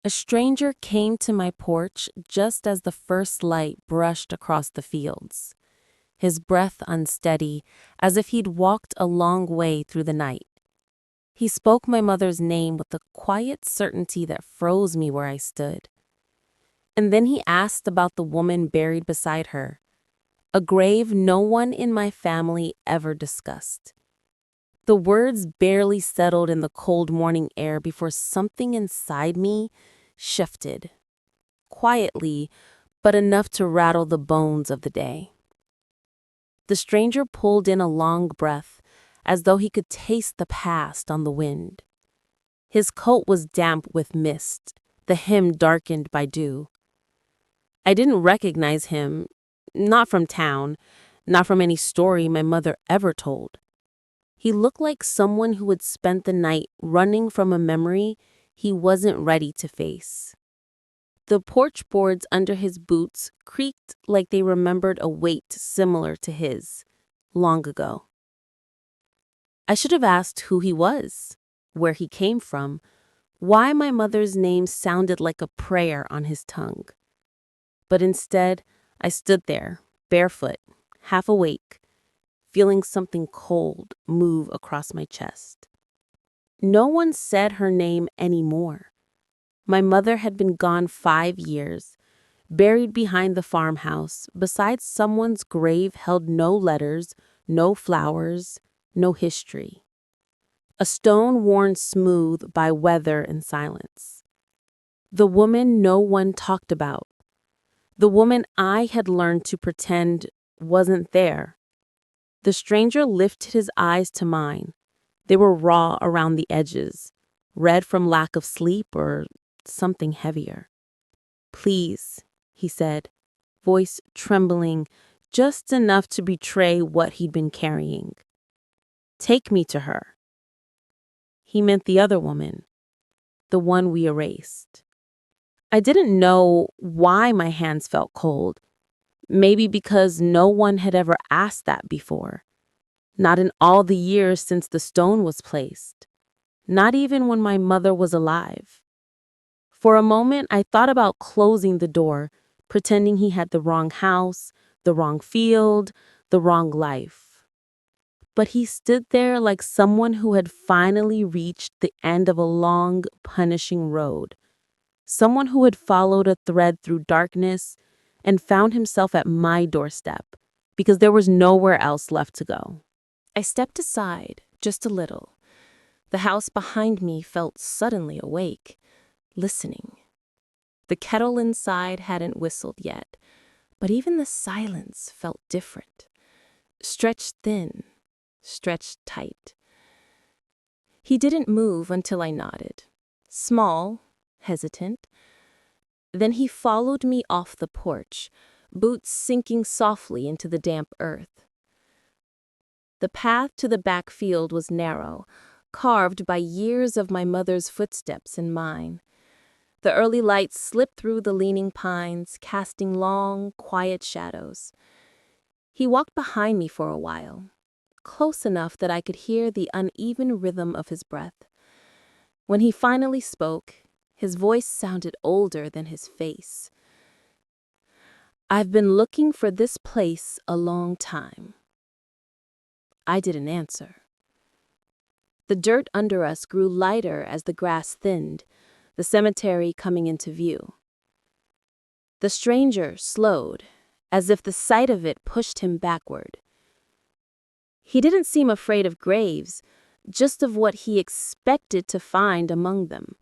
A stranger came to my porch just as the first light brushed across the fields, his breath unsteady, as if he'd walked a long way through the night. He spoke my mother's name with a quiet certainty that froze me where I stood. And then he asked about the woman buried beside her, a grave no one in my family ever discussed. The words barely settled in the cold morning air before something inside me shifted, quietly, but enough to rattle the bones of the day. The stranger pulled in a long breath, as though he could taste the past on the wind. His coat was damp with mist, the hem darkened by dew. I didn't recognize him, not from town, not from any story my mother ever told. He looked like someone who had spent the night running from a memory he wasn't ready to face. The porch boards under his boots creaked like they remembered a weight similar to his, long ago. I should have asked who he was, where he came from, why my mother's name sounded like a prayer on his tongue. But instead, I stood there, barefoot, half awake, feeling something cold move across my chest. No one said her name anymore. My mother had been gone 5 years, buried behind the farmhouse, beside someone's grave held no letters, no flowers, no history. A stone worn smooth by weather and silence. The woman no one talked about. The woman I had learned to pretend wasn't there. The stranger lifted his eyes to mine. They were raw around the edges, red from lack of sleep or something heavier. "Please," he said, voice trembling just enough to betray what he'd been carrying. "Take me to her." He meant the other woman, the one we erased. I didn't know why my hands felt cold. Maybe because no one had ever asked that before. Not in all the years since the stone was placed. Not even when my mother was alive. For a moment, I thought about closing the door, pretending he had the wrong house, the wrong field, the wrong life. But he stood there like someone who had finally reached the end of a long, punishing road. Someone who had followed a thread through darkness and found himself at my doorstep because there was nowhere else left to go. I stepped aside, just a little. The house behind me felt suddenly awake, listening. The kettle inside hadn't whistled yet, but even the silence felt different. Stretched thin, stretched tight. He didn't move until I nodded. Small, hesitant. Then he followed me off the porch, boots sinking softly into the damp earth. The path to the back field was narrow, carved by years of my mother's footsteps and mine. The early light slipped through the leaning pines, casting long, quiet shadows. He walked behind me for a while, close enough that I could hear the uneven rhythm of his breath. When he finally spoke, his voice sounded older than his face. "I've been looking for this place a long time." I didn't answer. The dirt under us grew lighter as the grass thinned, the cemetery coming into view. The stranger slowed, as if the sight of it pushed him backward. He didn't seem afraid of graves, just of what he expected to find among them.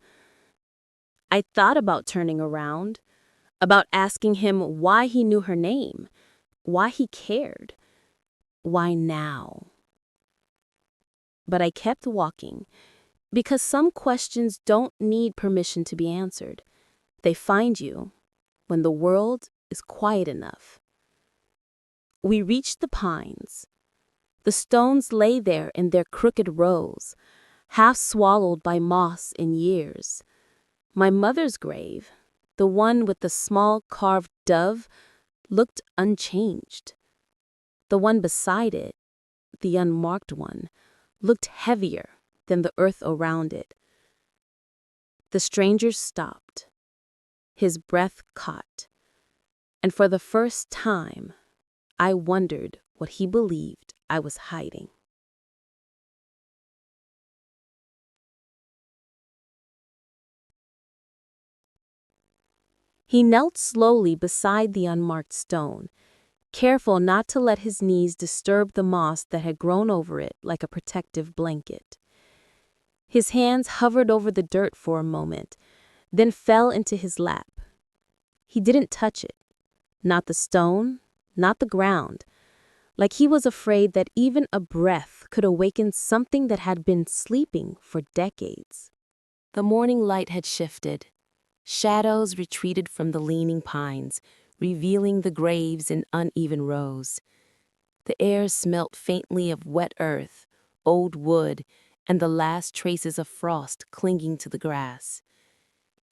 I thought about turning around, about asking him why he knew her name, why he cared, why now. But I kept walking, because some questions don't need permission to be answered. They find you when the world is quiet enough. We reached the pines. The stones lay there in their crooked rows, half swallowed by moss and years. My mother's grave, the one with the small carved dove, looked unchanged. The one beside it, the unmarked one, looked heavier than the earth around it. The stranger stopped, His breath caught, and for the first time, I wondered what he believed I was hiding. He knelt slowly beside the unmarked stone, careful not to let his knees disturb the moss that had grown over it like a protective blanket. His hands hovered over the dirt for a moment, then fell into his lap. He didn't touch it, not the stone, not the ground, like he was afraid that even a breath could awaken something that had been sleeping for decades. The morning light had shifted. Shadows retreated from the leaning pines, revealing the graves in uneven rows. The air smelt faintly of wet earth, old wood, and the last traces of frost clinging to the grass.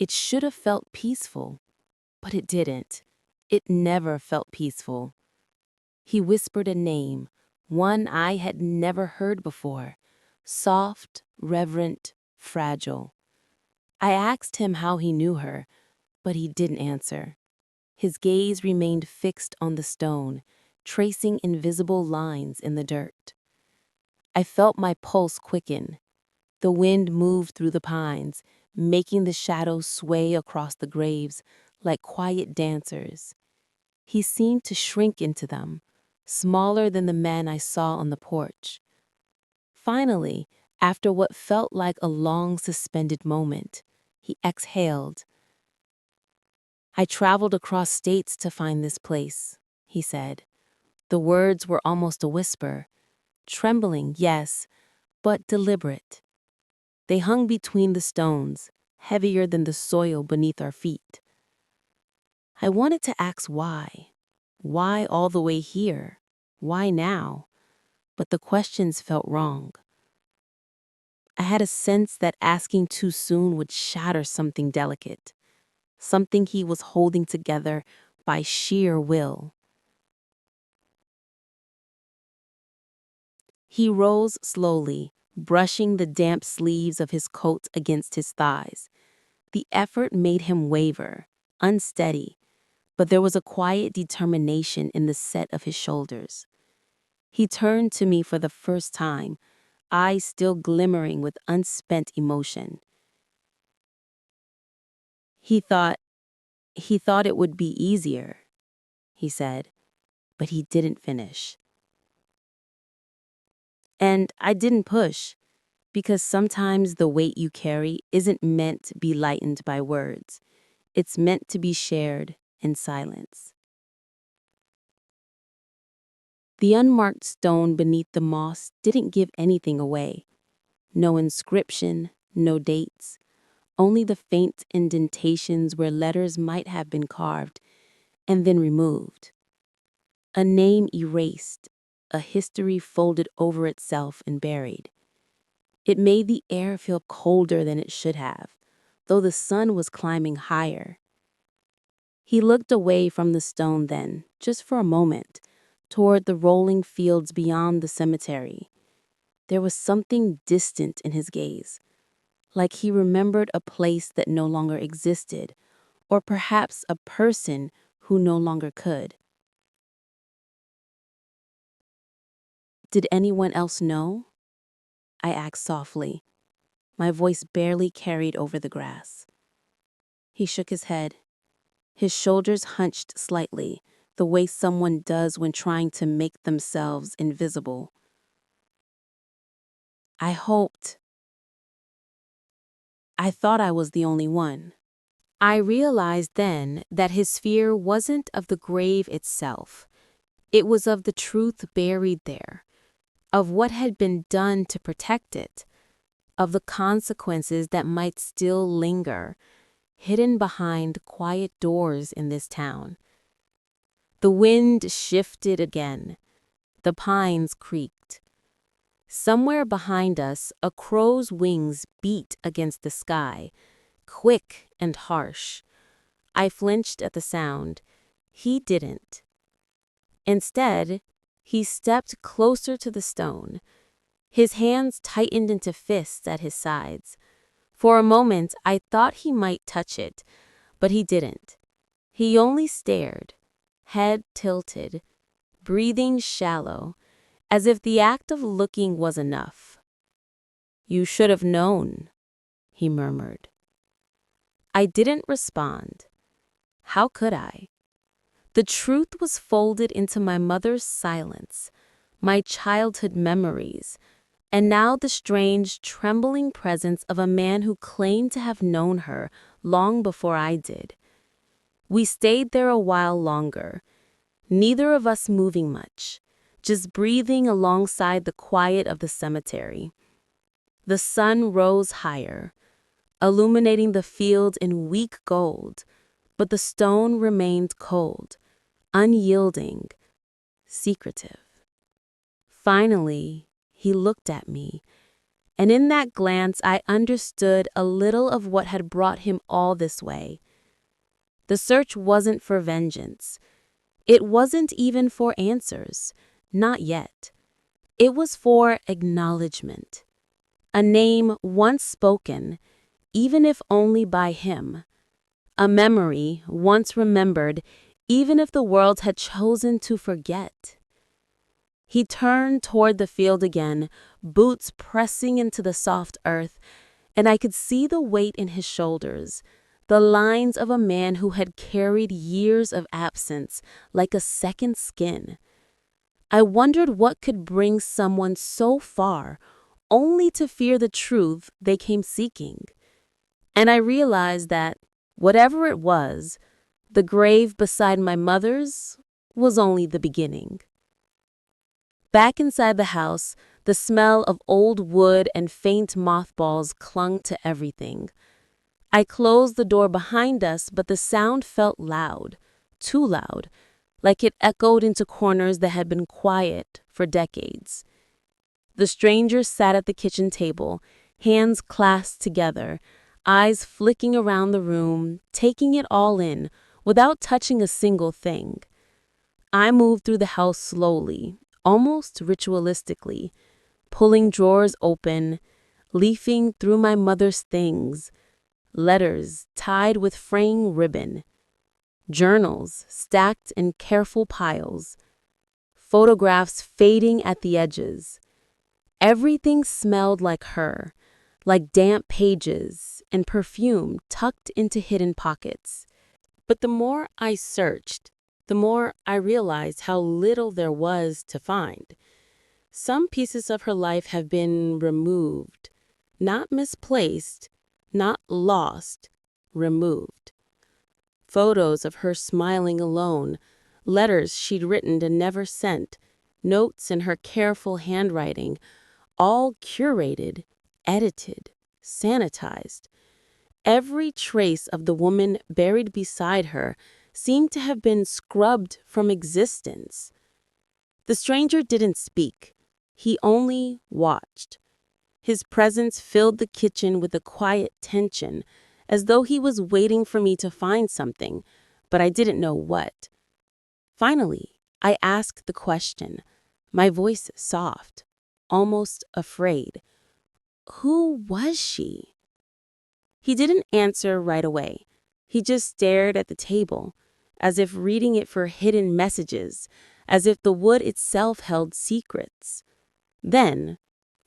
It should have felt peaceful, but it didn't. It never felt peaceful. He whispered a name, one I had never heard before, soft, reverent, fragile. I asked him how he knew her, but he didn't answer. His gaze remained fixed on the stone, tracing invisible lines in the dirt. I felt my pulse quicken. The wind moved through the pines, making the shadows sway across the graves like quiet dancers. He seemed to shrink into them, smaller than the man I saw on the porch. Finally, after what felt like a long suspended moment, he exhaled. "I traveled across states to find this place," he said. The words were almost a whisper, trembling, yes, but deliberate. They hung between the stones, heavier than the soil beneath our feet. I wanted to ask why. Why all the way here? Why now? But the questions felt wrong. I had a sense that asking too soon would shatter something delicate, something he was holding together by sheer will. He rose slowly, brushing the damp sleeves of his coat against his thighs. The effort made him waver, unsteady, but there was a quiet determination in the set of his shoulders. He turned to me for the first time, eyes still glimmering with unspent emotion. He thought it would be easier, he said, but he didn't finish. And I didn't push, because sometimes the weight you carry isn't meant to be lightened by words. It's meant to be shared in silence. The unmarked stone beneath the moss didn't give anything away. No inscription, no dates, only the faint indentations where letters might have been carved and then removed. A name erased, a history folded over itself and buried. It made the air feel colder than it should have, though the sun was climbing higher. He looked away from the stone then, just for a moment, toward the rolling fields beyond the cemetery. There was something distant in his gaze, like he remembered a place that no longer existed, or perhaps a person who no longer could. "Did anyone else know?" I asked softly. My voice barely carried over the grass. He shook his head. His shoulders hunched slightly, the way someone does when trying to make themselves invisible. I thought I was the only one. I realized then that his fear wasn't of the grave itself. It was of the truth buried there, of what had been done to protect it, of the consequences that might still linger, hidden behind quiet doors in this town. The wind shifted again. The pines creaked. Somewhere behind us, a crow's wings beat against the sky, quick and harsh. I flinched at the sound. He didn't. Instead, he stepped closer to the stone. His hands tightened into fists at his sides. For a moment, I thought he might touch it, But he didn't. He only stared, head tilted, breathing shallow, as if the act of looking was enough. "You should have known," he murmured. I didn't respond. How could I? The truth was folded into my mother's silence, my childhood memories, and now the strange, trembling presence of a man who claimed to have known her long before I did. We stayed there a while longer, neither of us moving much, just breathing alongside the quiet of the cemetery. The sun rose higher, illuminating the field in weak gold, but the stone remained cold, unyielding, secretive. Finally, he looked at me, and in that glance I understood a little of what had brought him all this way. The search wasn't for vengeance. It wasn't even for answers, not yet. It was for acknowledgement. A name once spoken, even if only by him. A memory once remembered, even if the world had chosen to forget. He turned toward the field again, boots pressing into the soft earth, and I could see the weight in his shoulders, the lines of a man who had carried years of absence like a second skin. I wondered what could bring someone so far, only to fear the truth they came seeking. And I realized that, whatever it was, the grave beside my mother's was only the beginning. Back inside the house, the smell of old wood and faint mothballs clung to everything. I closed the door behind us, but the sound felt loud, too loud, like it echoed into corners that had been quiet for decades. The stranger sat at the kitchen table, hands clasped together, eyes flicking around the room, taking it all in, without touching a single thing. I moved through the house slowly, almost ritualistically, pulling drawers open, leafing through my mother's things, letters tied with fraying ribbon, journals stacked in careful piles, photographs fading at the edges. Everything smelled like her, like damp pages and perfume tucked into hidden pockets. But the more I searched, the more I realized how little there was to find. Some pieces of her life have been removed, not misplaced, not lost, removed. Photos of her smiling alone, letters she'd written and never sent, notes in her careful handwriting, all curated, edited, sanitized. Every trace of the woman buried beside her seemed to have been scrubbed from existence. The stranger didn't speak. He only watched. His presence filled the kitchen with a quiet tension, as though he was waiting for me to find something, but I didn't know what. Finally, I asked the question, my voice soft, almost afraid. Who was she? He didn't answer right away. He just stared at the table, as if reading it for hidden messages, as if the wood itself held secrets. Then,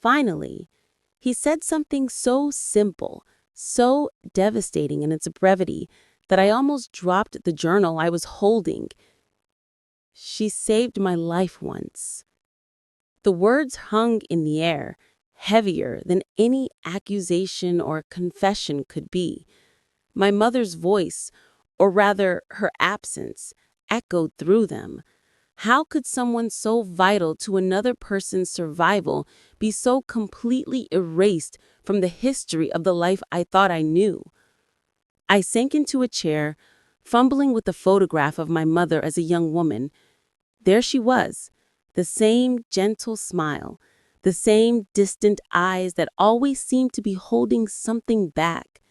finally, he said something so simple, so devastating in its brevity, that I almost dropped the journal I was holding. "She saved my life once." The words hung in the air, heavier than any accusation or confession could be. My mother's voice, or rather her absence, echoed through them. How could someone so vital to another person's survival be so completely erased from the history of the life I thought I knew? I sank into a chair, fumbling with the photograph of my mother as a young woman. There she was, the same gentle smile, the same distant eyes that always seemed to be holding something back.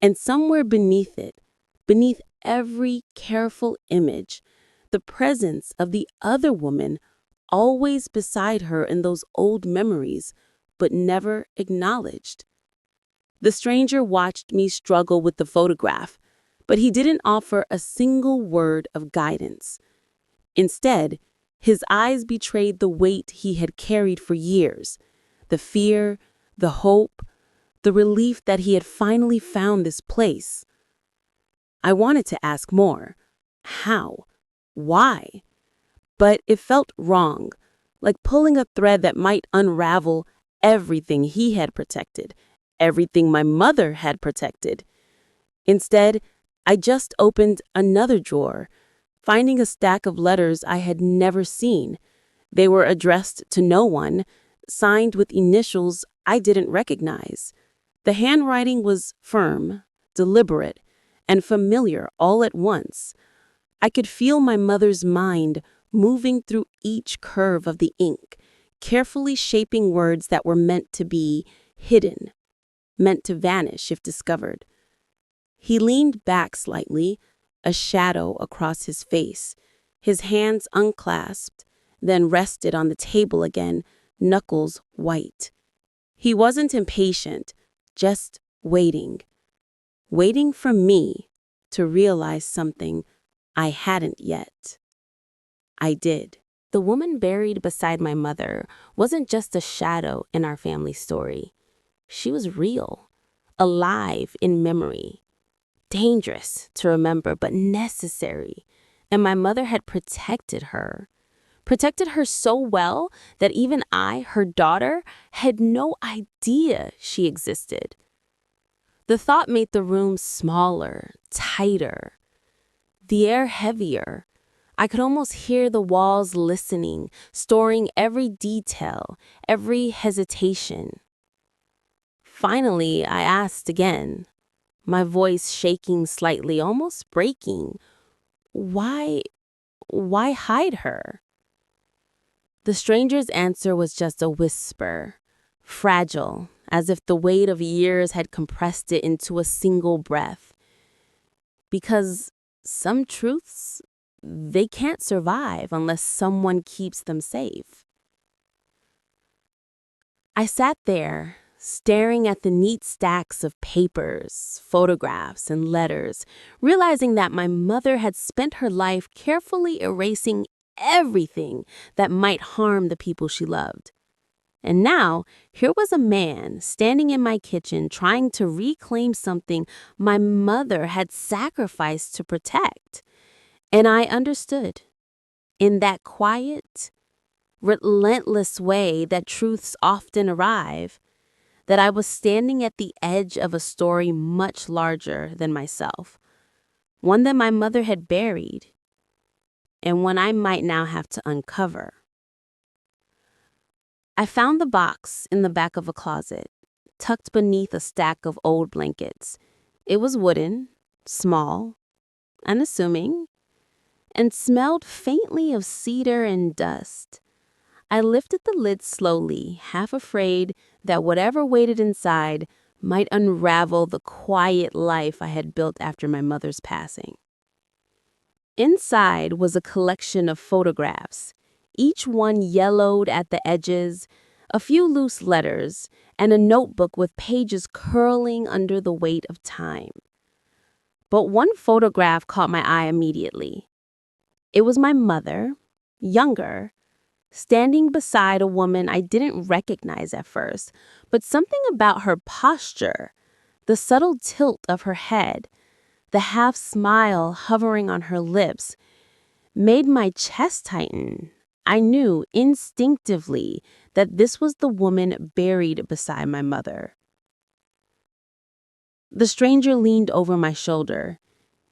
And somewhere beneath it, beneath every careful image, the presence of the other woman always beside her in those old memories, but never acknowledged. The stranger watched me struggle with the photograph, But he didn't offer a single word of guidance. Instead, his eyes betrayed the weight he had carried for years, the fear, the hope, the relief that he had finally found this place. I wanted to ask more. How? Why? But it felt wrong, like pulling a thread that might unravel everything he had protected, everything my mother had protected. Instead, I just opened another drawer, finding a stack of letters I had never seen. They were addressed to no one, signed with initials I didn't recognize. The handwriting was firm, deliberate, and familiar all at once. I could feel my mother's mind moving through each curve of the ink, carefully shaping words that were meant to be hidden, meant to vanish if discovered. He leaned back slightly, a shadow across his face, his hands unclasped, then rested on the table again, knuckles white. He wasn't impatient, just waiting. Waiting for me to realize something I hadn't yet. I did. The woman buried beside my mother wasn't just a shadow in our family story. She was real, alive in memory, dangerous to remember, but necessary. And my mother had protected her so well that even I, her daughter, had no idea she existed. The thought made the room smaller, tighter, the air heavier. I could almost hear the walls listening, storing every detail, every hesitation. Finally, I asked again, my voice shaking slightly, almost breaking. Why hide her? The stranger's answer was just a whisper, fragile, as if the weight of years had compressed it into a single breath. Because some truths, they can't survive unless someone keeps them safe. I sat there, staring at the neat stacks of papers, photographs, and letters, realizing that my mother had spent her life carefully erasing everything that might harm the people she loved. And now, here was a man standing in my kitchen trying to reclaim something my mother had sacrificed to protect. And I understood, in that quiet, relentless way that truths often arrive, that I was standing at the edge of a story much larger than myself, one that my mother had buried, and one I might now have to uncover. I found the box in the back of a closet, tucked beneath a stack of old blankets. It was wooden, small, unassuming, and smelled faintly of cedar and dust. I lifted the lid slowly, half afraid that whatever waited inside might unravel the quiet life I had built after my mother's passing. Inside was a collection of photographs, each one yellowed at the edges, a few loose letters, and a notebook with pages curling under the weight of time. But one photograph caught my eye immediately. It was my mother, younger, standing beside a woman I didn't recognize at first, but something about her posture, the subtle tilt of her head, the half smile hovering on her lips, made my chest tighten. I knew instinctively that this was the woman buried beside my mother. The stranger leaned over my shoulder.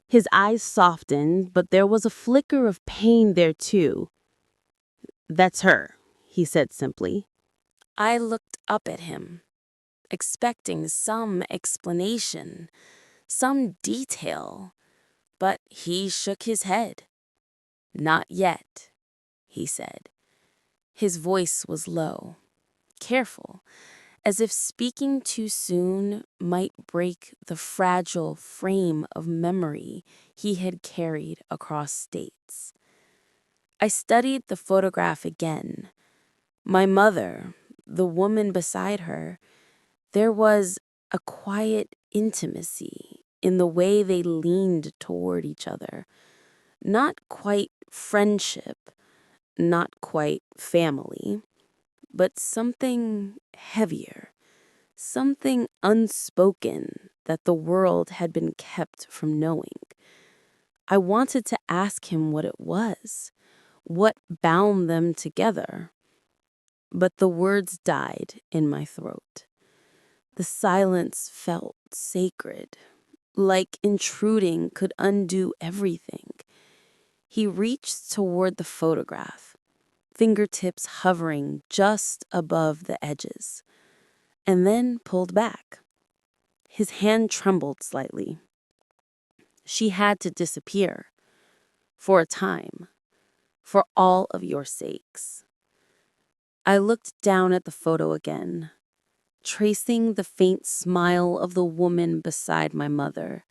His eyes softened, but there was a flicker of pain there too. "That's her," he said simply. I looked up at him, expecting some explanation, some detail, but he shook his head. "Not yet," he said. His voice was low, careful, as if speaking too soon might break the fragile frame of memory he had carried across states. I studied the photograph again. My mother, the woman beside her, there was a quiet intimacy, in the way they leaned toward each other. Not quite friendship, not quite family, but something heavier, something unspoken that the world had been kept from knowing. I wanted to ask him what it was, what bound them together, but the words died in my throat. The silence felt sacred, like intruding could undo everything. He reached toward the photograph, fingertips hovering just above the edges, and then pulled back. His hand trembled slightly. She had to disappear. For a time. For all of your sakes. I looked down at the photo again, tracing the faint smile of the woman beside my mother.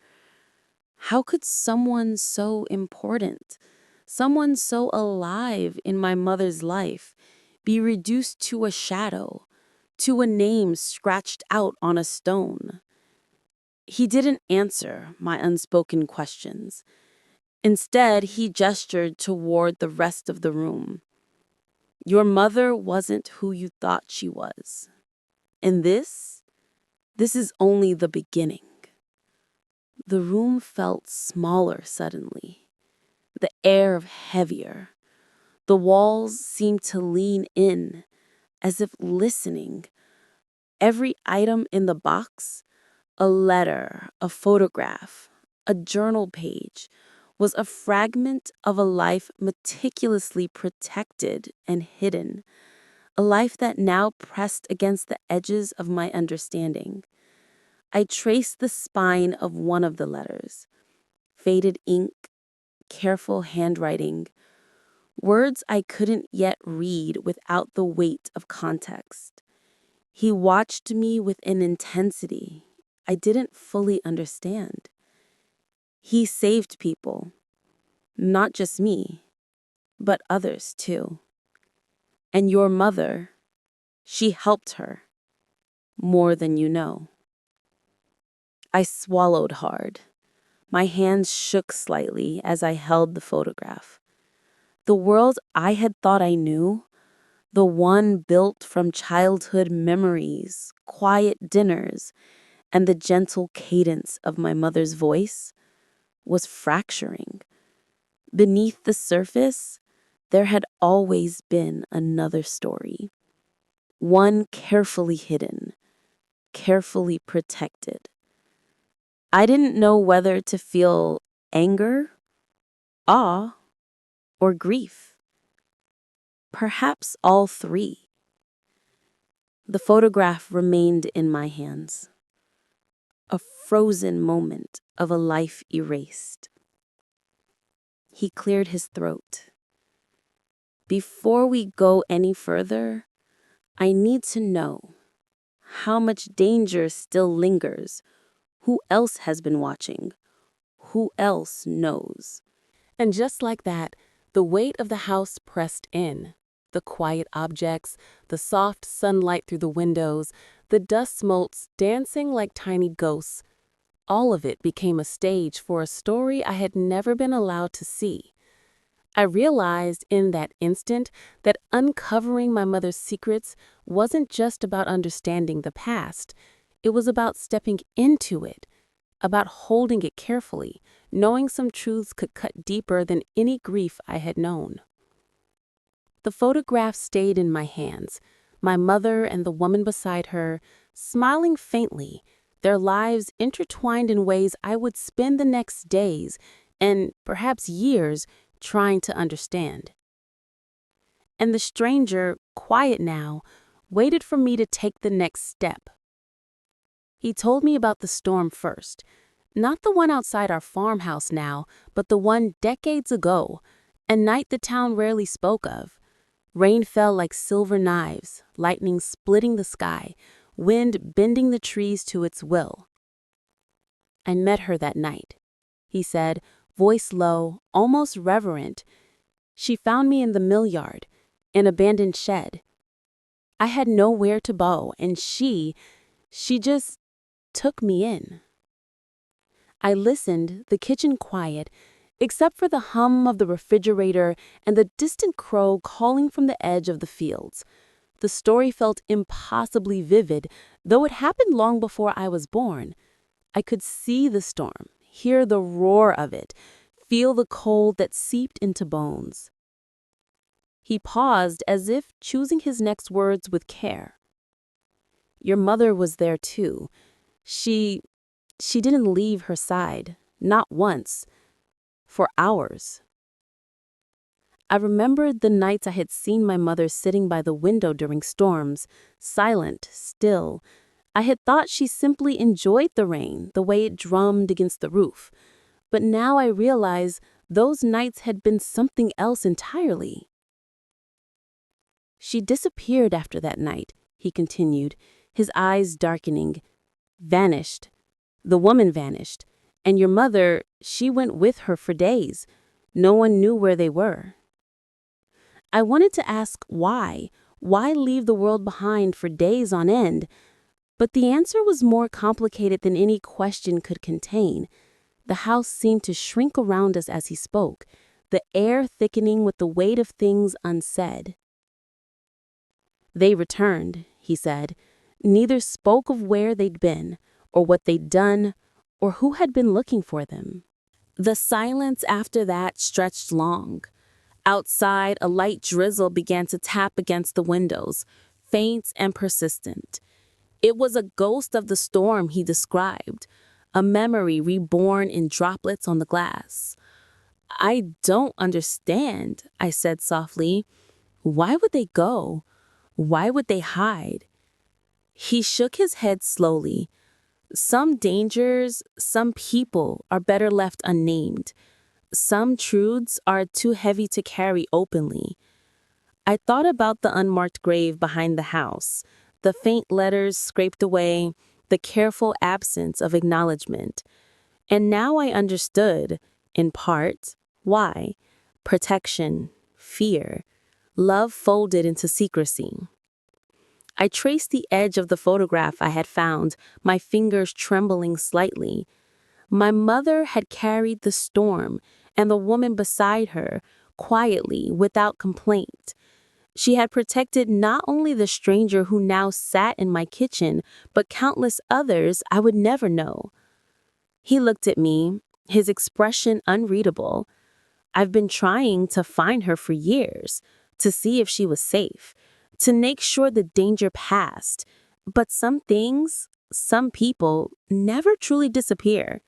How could someone so important, someone so alive in my mother's life, be reduced to a shadow, to a name scratched out on a stone? He didn't answer my unspoken questions. Instead, he gestured toward the rest of the room. Your mother wasn't who you thought she was. And this is only the beginning. The room felt smaller suddenly, the air heavier. The walls seemed to lean in, as if listening. Every item in the box, a letter, a photograph, a journal page, was a fragment of a life meticulously protected and hidden, a life that now pressed against the edges of my understanding. I traced the spine of one of the letters, faded ink, careful handwriting, words I couldn't yet read without the weight of context. He watched me with an intensity I didn't fully understand. He saved people, not just me, but others too. And your mother, she helped her, more than you know. I swallowed hard. My hands shook slightly as I held the photograph. The world I had thought I knew, the one built from childhood memories, quiet dinners, and the gentle cadence of my mother's voice, was fracturing. Beneath the surface, there had always been another story, one carefully hidden, carefully protected. I didn't know whether to feel anger, awe, or grief. Perhaps all three. The photograph remained in my hands, a frozen moment of a life erased. He cleared his throat. Before we go any further, I need to know how much danger still lingers. Who else has been watching? Who else knows? And just like that, the weight of the house pressed in. The quiet objects, the soft sunlight through the windows, the dust motes dancing like tiny ghosts. All of it became a stage for a story I had never been allowed to see. I realized in that instant that uncovering my mother's secrets wasn't just about understanding the past. It was about stepping into it, about holding it carefully, knowing some truths could cut deeper than any grief I had known. The photograph stayed in my hands, my mother and the woman beside her, smiling faintly, their lives intertwined in ways I would spend the next days, and perhaps years, trying to understand. And the stranger, quiet now, waited for me to take the next step. He told me about the storm first, not the one outside our farmhouse now, but the one decades ago, a night the town rarely spoke of. Rain fell like silver knives, lightning splitting the sky, wind bending the trees to its will. I met her that night, he said, voice low, almost reverent. She found me in the mill yard, an abandoned shed. I had nowhere to bow, and she just took me in. I listened, the kitchen quiet, except for the hum of the refrigerator and the distant crow calling from the edge of the fields. The story felt impossibly vivid, though it happened long before I was born. I could see the storm, hear the roar of it, feel the cold that seeped into bones. He paused as if choosing his next words with care. Your mother was there too. She didn't leave her side, not once, for hours. I remembered the nights I had seen my mother sitting by the window during storms, silent, still. I had thought she simply enjoyed the rain, the way it drummed against the roof. But now I realize those nights had been something else entirely. She disappeared after that night, he continued, his eyes darkening. Vanished. The woman vanished. And your mother, she went with her for days. No one knew where they were. I wanted to ask why. Why leave the world behind for days on end? But the answer was more complicated than any question could contain. The house seemed to shrink around us as he spoke, the air thickening with the weight of things unsaid. They returned, he said. Neither spoke of where they'd been, or what they'd done, or who had been looking for them. The silence after that stretched long. Outside, a light drizzle began to tap against the windows, faint and persistent. It was a ghost of the storm he described, a memory reborn in droplets on the glass. I don't understand, I said softly. Why would they go? Why would they hide? He shook his head slowly. Some dangers, some people are better left unnamed. Some truths are too heavy to carry openly. I thought about the unmarked grave behind the house, the faint letters scraped away, the careful absence of acknowledgement. And now I understood, in part, why. Protection, fear, love folded into secrecy. I traced the edge of the photograph I had found, my fingers trembling slightly. My mother had carried the storm, and the woman beside her, quietly, without complaint. She had protected not only the stranger who now sat in my kitchen, but countless others I would never know. He looked at me, his expression unreadable. I've been trying to find her for years, to see if she was safe, to make sure the danger passed. But some things, some people, never truly disappear.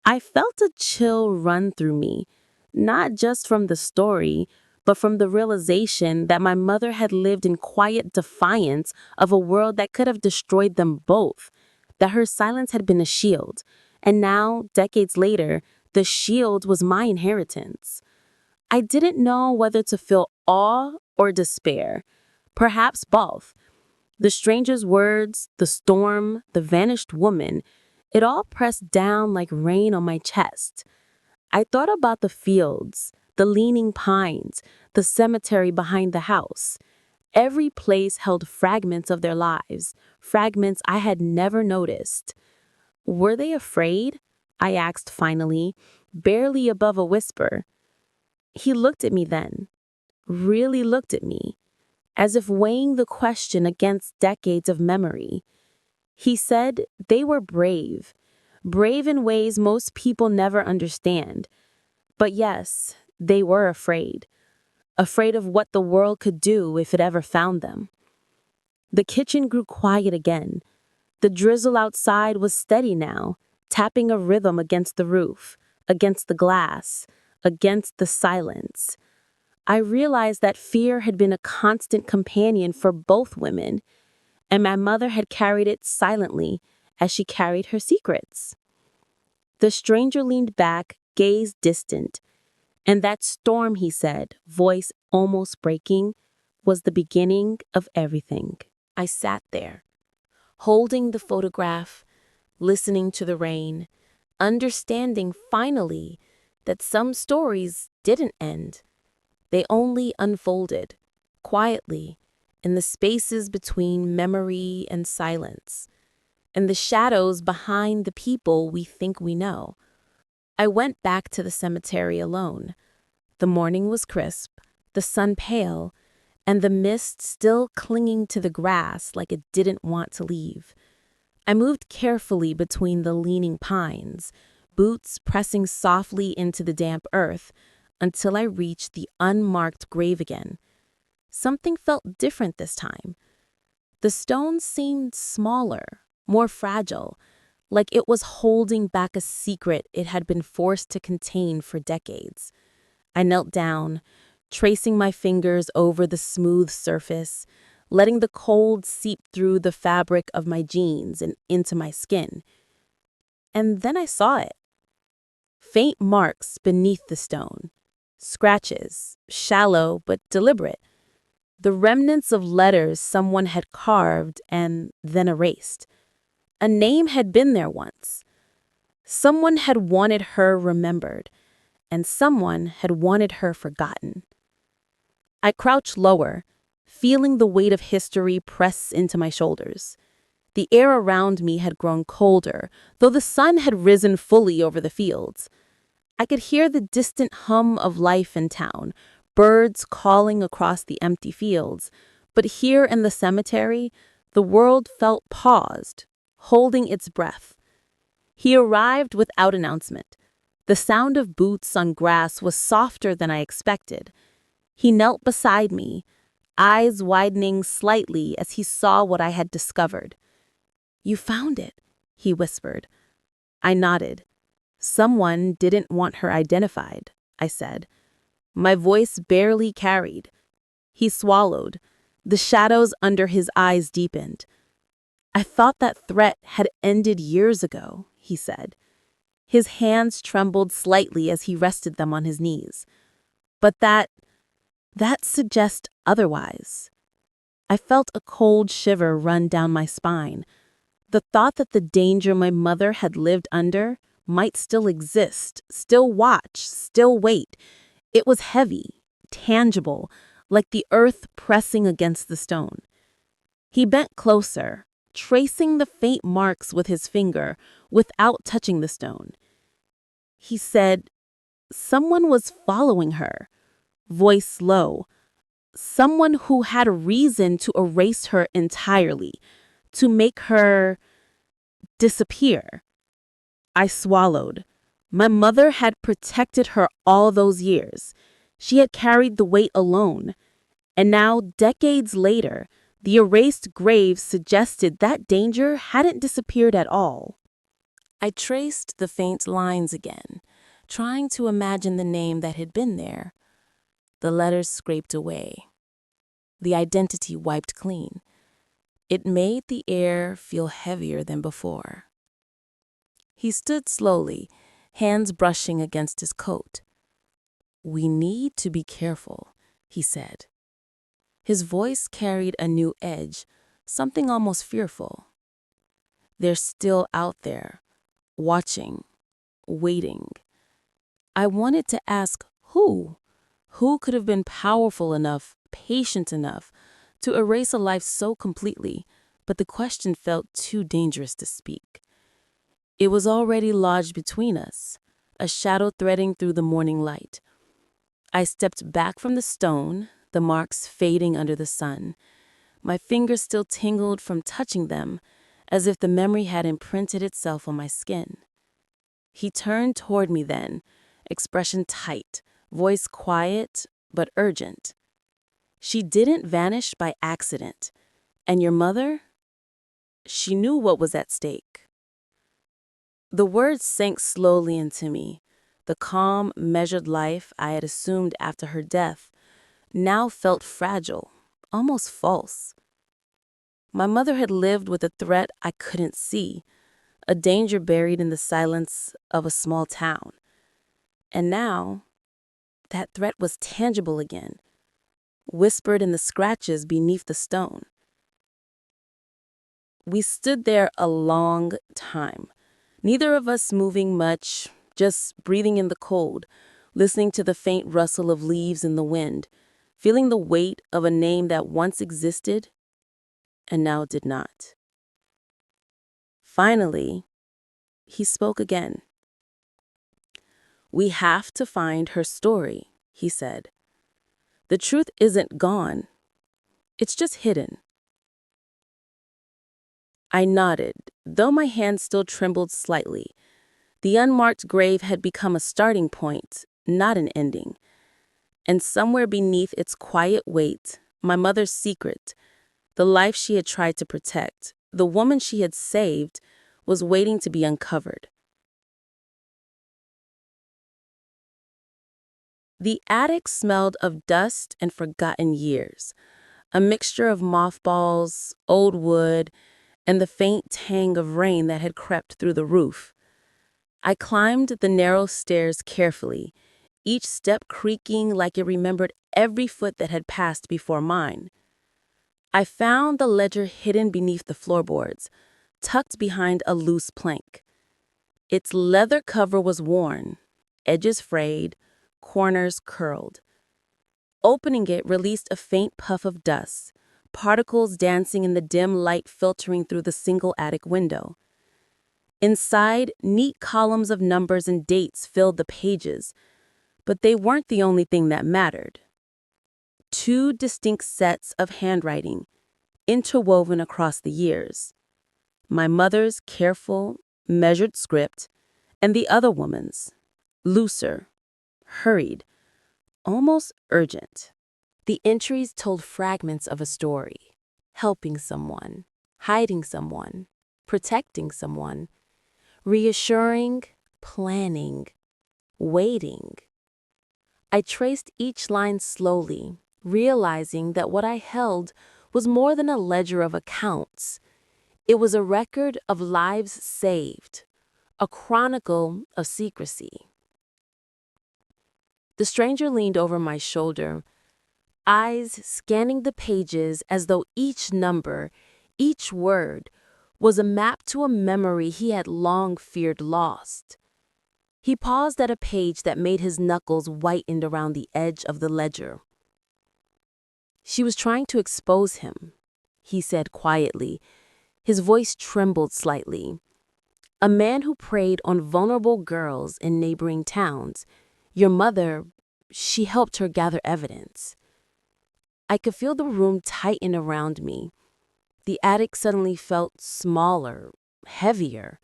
I felt a chill run through me, not just from the story, but from the realization that my mother had lived in quiet defiance of a world that could have destroyed them both, that her silence had been a shield, and now, decades later, the shield was my inheritance. I didn't know whether to feel awe or despair, perhaps both. The stranger's words, the storm, the vanished woman, it all pressed down like rain on my chest. I thought about the fields, the leaning pines, the cemetery behind the house. Every place held fragments of their lives, fragments I had never noticed. Were they afraid? I asked finally, barely above a whisper. He looked at me then, really looked at me, as if weighing the question against decades of memory. He said they were brave, brave in ways most people never understand. But yes, they were afraid, afraid of what the world could do if it ever found them. The kitchen grew quiet again. The drizzle outside was steady now, tapping a rhythm against the roof, against the glass, against the silence. I realized that fear had been a constant companion for both women, and my mother had carried it silently as she carried her secrets. The stranger leaned back, gaze distant, and that storm, he said, voice almost breaking, was the beginning of everything. I sat there, holding the photograph, listening to the rain, understanding finally that some stories didn't end. They only unfolded, quietly, in the spaces between memory and silence. and the shadows behind the people we think we know. I went back to the cemetery alone. The morning was crisp, the sun pale, and the mist still clinging to the grass like it didn't want to leave. I moved carefully between the leaning pines, boots pressing softly into the damp earth, until I reached the unmarked grave again. Something felt different this time. The stone seemed smaller, more fragile, like it was holding back a secret it had been forced to contain for decades. I knelt down, tracing my fingers over the smooth surface, letting the cold seep through the fabric of my jeans and into my skin. And then I saw it. Faint marks beneath the stone. Scratches, shallow but deliberate. The remnants of letters someone had carved and then erased. A name had been there once. Someone had wanted her remembered, and someone had wanted her forgotten. I crouched lower, feeling the weight of history press into my shoulders. The air around me had grown colder, though the sun had risen fully over the fields. I could hear the distant hum of life in town, birds calling across the empty fields. But here in the cemetery, the world felt paused, holding its breath. He arrived without announcement. The sound of boots on grass was softer than I expected. He knelt beside me, eyes widening slightly as he saw what I had discovered. "You found it," he whispered. I nodded. "Someone didn't want her identified," I said. My voice barely carried. He swallowed. The shadows under his eyes deepened. "I thought that threat had ended years ago," he said. His hands trembled slightly as he rested them on his knees. "But that suggests otherwise." I felt a cold shiver run down my spine. The thought that the danger my mother had lived under might still exist, still watch, still wait. It was heavy, tangible, like the earth pressing against the stone. He bent closer, tracing the faint marks with his finger without touching the stone. He said, "Someone was following her," voice low. "Someone who had a reason to erase her entirely, to make her disappear." I swallowed. My mother had protected her all those years. She had carried the weight alone. And now, decades later, the erased grave suggested that danger hadn't disappeared at all. I traced the faint lines again, trying to imagine the name that had been there. The letters scraped away. The identity wiped clean. It made the air feel heavier than before. He stood slowly, hands brushing against his coat. "We need to be careful," he said. His voice carried a new edge, something almost fearful. "They're still out there, watching, waiting." I wanted to ask who? Who could have been powerful enough, patient enough, to erase a life so completely, but the question felt too dangerous to speak. It was already lodged between us, a shadow threading through the morning light. I stepped back from the stone, the marks fading under the sun. My fingers still tingled from touching them, as if the memory had imprinted itself on my skin. He turned toward me then, expression tight, voice quiet but urgent. "She didn't vanish by accident. And your mother? She knew what was at stake." The words sank slowly into me. The calm, measured life I had assumed after her death now felt fragile, almost false. My mother had lived with a threat I couldn't see, a danger buried in the silence of a small town. And now, that threat was tangible again, whispered in the scratches beneath the stone. We stood there a long time, neither of us moving much, just breathing in the cold, listening to the faint rustle of leaves in the wind, feeling the weight of a name that once existed and now did not. Finally, he spoke again. "We have to find her story," he said. "The truth isn't gone. It's just hidden." I nodded, though my hand still trembled slightly. The unmarked grave had become a starting point, not an ending. And somewhere beneath its quiet weight, my mother's secret, the life she had tried to protect, the woman she had saved, was waiting to be uncovered. The attic smelled of dust and forgotten years, a mixture of mothballs, old wood, and the faint tang of rain that had crept through the roof. I climbed the narrow stairs carefully, each step creaking like it remembered every foot that had passed before mine. I found the ledger hidden beneath the floorboards, tucked behind a loose plank. Its leather cover was worn, edges frayed, corners curled. Opening it released a faint puff of dust, particles dancing in the dim light filtering through the single attic window. Inside, neat columns of numbers and dates filled the pages, but they weren't the only thing that mattered. Two distinct sets of handwriting, interwoven across the years. My mother's careful, measured script, and the other woman's, looser, hurried, almost urgent. The entries told fragments of a story, helping someone, hiding someone, protecting someone, reassuring, planning, waiting. I traced each line slowly, realizing that what I held was more than a ledger of accounts. It was a record of lives saved, a chronicle of secrecy. The stranger leaned over my shoulder, eyes scanning the pages as though each number, each word, was a map to a memory he had long feared lost. He paused at a page that made his knuckles whiten around the edge of the ledger. "She was trying to expose him," he said quietly. His voice trembled slightly. "A man who preyed on vulnerable girls in neighboring towns. Your mother, she helped her gather evidence." I could feel the room tighten around me. The attic suddenly felt smaller, heavier.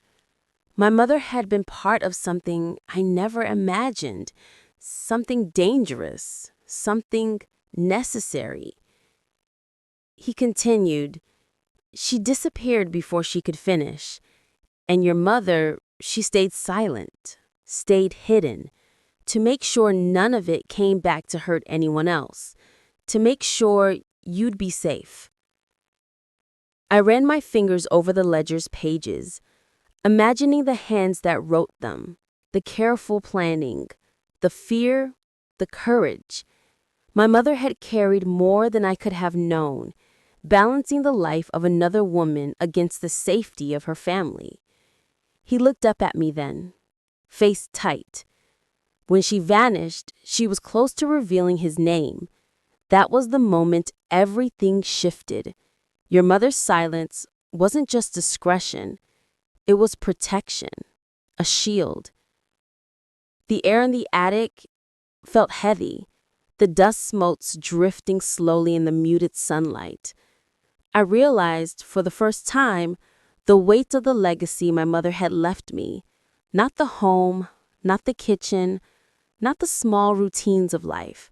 My mother had been part of something I never imagined, something dangerous, something necessary. He continued, "She disappeared before she could finish. And your mother, she stayed silent, stayed hidden, to make sure none of it came back to hurt anyone else, to make sure you'd be safe." I ran my fingers over the ledger's pages, imagining the hands that wrote them, the careful planning, the fear, the courage. My mother had carried more than I could have known, balancing the life of another woman against the safety of her family. He looked up at me then, face tight. When she vanished, she was close to revealing his name. That was the moment everything shifted. Your mother's silence wasn't just discretion, it was protection, a shield. The air in the attic felt heavy, the dust motes drifting slowly in the muted sunlight. I realized, for the first time, the weight of the legacy my mother had left me. Not the home, not the kitchen, not the small routines of life,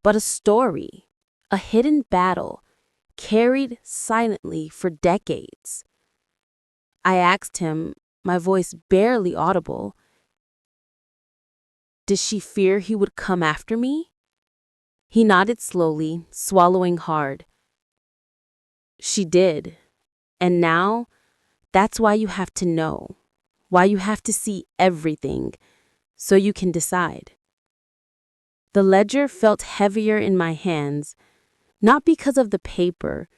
but a story, a hidden battle, carried silently for decades. I asked him, my voice barely audible, did she fear he would come after me? He nodded slowly, swallowing hard. She did. And now, that's why you have to know, why you have to see everything, so you can decide. The ledger felt heavier in my hands, not because of the paper,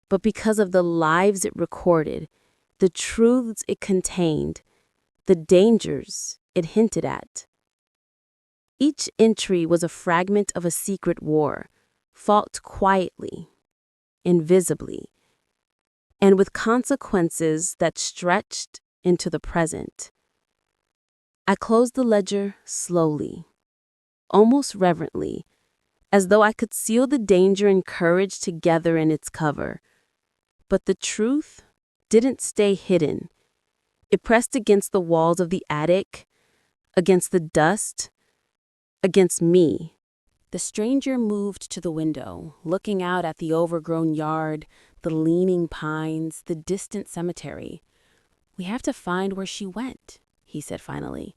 but because of the lives it recorded, the truths it contained, the dangers it hinted at. Each entry was a fragment of a secret war, fought quietly, invisibly. and with consequences that stretched into the present. I closed the ledger slowly, almost reverently, as though I could seal the danger and courage together in its cover. But the truth didn't stay hidden. It pressed against the walls of the attic, against the dust, against me. The stranger moved to the window, looking out at the overgrown yard, the leaning pines, the distant cemetery. "We have to find where she went," he said finally.